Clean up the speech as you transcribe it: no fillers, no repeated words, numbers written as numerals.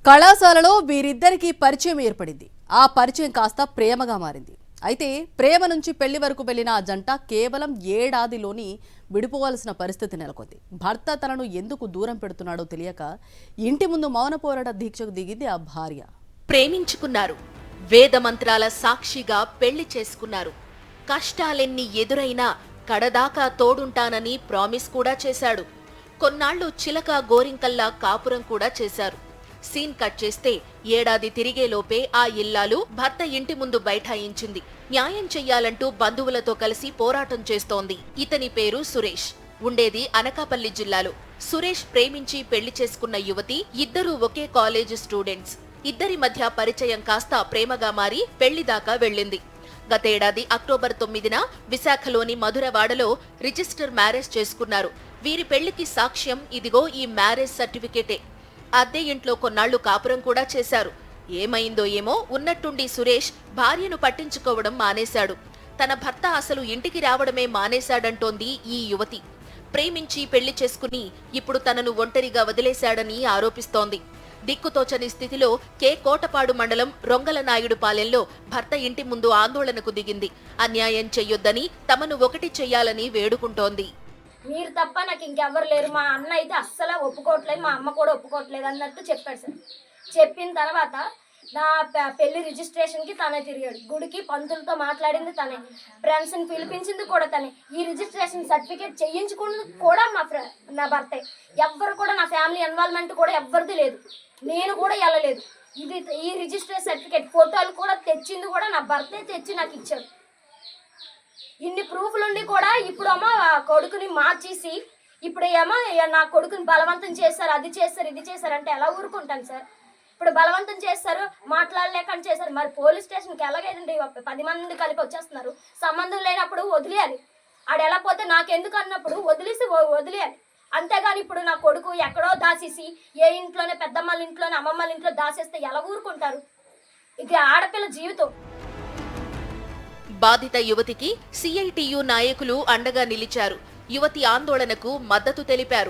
కళాశాలలో వీరిద్దరికీ పరిచయం ఏర్పడింది. ఆ పరిచయం కాస్త ప్రేమగా మారింది. అయితే ప్రేమ నుంచి పెళ్లి వరకు వెళ్లిన ఆ జంట కేవలం ఏడాదిలోని విడిపోవాల్సిన పరిస్థితి నెలకొంది. భర్త తనను ఎందుకు దూరం పెడుతున్నాడో తెలియక ఇంటి ముందు మౌన పోరాట దీక్షకు దిగింది ఆ భార్య. ప్రేమించుకున్నారు, వేదమంత్రాల సాక్షిగా పెళ్లి చేసుకున్నారు. కష్టాలెన్ని ఎదురైనా కడదాకా తోడుంటానని ప్రామిస్ కూడా చేశాడు. కొన్నాళ్లు చిలక గోరింకల్లా కాపురం కూడా చేశారు. సీన్ కట్ చేస్తే ఏడాది తిరిగేలోపే ఆ ఇల్లాలు భర్త ఇంటి ముందు బైఠాయించింది. న్యాయం చెయ్యాలంటూ బంధువులతో కలిసి పోరాటం చేస్తోంది. ఇతని పేరు సురేష్. ఉండేది అనకాపల్లి జిల్లాలో. సురేష్ ప్రేమించి పెళ్లి చేసుకున్న యువతి. ఇద్దరూ ఒకే కాలేజ్ స్టూడెంట్స్. ఇద్దరి మధ్య పరిచయం కాస్త ప్రేమగా మారి పెళ్లి దాకా వెళ్ళింది. గతేడాది అక్టోబర్ 9న విశాఖలోని మధురవాడలో రిజిస్టర్ మ్యారేజ్ చేసుకున్నారు. వీరి పెళ్లికి సాక్ష్యం ఇదిగో ఈ మ్యారేజ్ సర్టిఫికేటే. అద్దె ఇంట్లో కొన్నాళ్లు కాపురం కూడా చేశారు. ఏమైందో ఏమో ఉన్నట్టుండి సురేష్ భార్యను పట్టించుకోవడం మానేశాడు. తన భర్త అసలు ఇంటికి రావడమే మానేశాడంటోంది ఈ యువతి. ప్రేమించి పెళ్లి చేసుకుని ఇప్పుడు తనను ఒంటరిగా వదిలేశాడని ఆరోపిస్తోంది. దిక్కుతోచని స్థితిలో కోటపాడు మండలం రొంగలనాయుడుపాలెంలో భర్త ఇంటి ముందు ఆందోళనకు దిగింది. అన్యాయం చెయ్యొద్దని, తమను ఒకటి చెయ్యాలని వేడుకుంటోంది. మీరు తప్ప నాకు ఇంకెవ్వరు లేరు, మా అన్న అయితే అస్సలు ఒప్పుకోవట్లేదు, మా అమ్మ కూడా ఒప్పుకోవట్లేదు అన్నట్టు చెప్పాడు సార్. చెప్పిన తర్వాత నా పెళ్లి రిజిస్ట్రేషన్కి తనే తిరిగాడు. గుడికి పంతులతో మాట్లాడింది తనే, ఫ్రెండ్స్ని పిలిపించింది కూడా తనే. ఈ రిజిస్ట్రేషన్ సర్టిఫికేట్ చేయించుకున్నది కూడా నా భర్తే. ఎవ్వరు కూడా నా ఫ్యామిలీ ఇన్వాల్వ్మెంట్ కూడా ఎవ్వరిది లేదు, నేను కూడా వెళ్ళలేదు. ఈ రిజిస్ట్రేషన్ సర్టిఫికేట్ ఫోటోలు కూడా తెచ్చింది కూడా నా భర్తే తెచ్చి నాకు ఇచ్చాడు. ఇన్ని ప్రూఫ్లుండి కూడా ఇప్పుడు ఏమో కొడుకుని మార్చేసి ఇప్పుడు ఏమో నా కొడుకుని బలవంతం చేస్తారు, అది చేస్తారు, ఇది చేస్తారు అంటే ఎలా ఊరుకుంటాను సార్? ఇప్పుడు బలవంతం చేస్తారు, మాట్లాడలేకని చేశారు. మరి పోలీస్ స్టేషన్కి ఎలాగైందండి? 10 మంది కలిపి వచ్చేస్తున్నారు. సంబంధం లేనప్పుడు వదిలేయాలి. ఆడు ఎలా పోతే నాకెందుకు అన్నప్పుడు వదిలేయాలి. అంతేగాని ఇప్పుడు నా కొడుకు ఎక్కడో దాసేసి ఏ ఇంట్లోనే పెద్దమ్మల ఇంట్లోనే అమ్మమ్మల ఇంట్లో దాసేస్తే ఎలా ఊరుకుంటారు? ఇది ఆడపిల్ల జీవితం. బాధిత యువతికి సిఐటియు నాయకులు అండగా నిలిచారు. యువతి ఆందోళనకు మద్దతు తెలిపారు.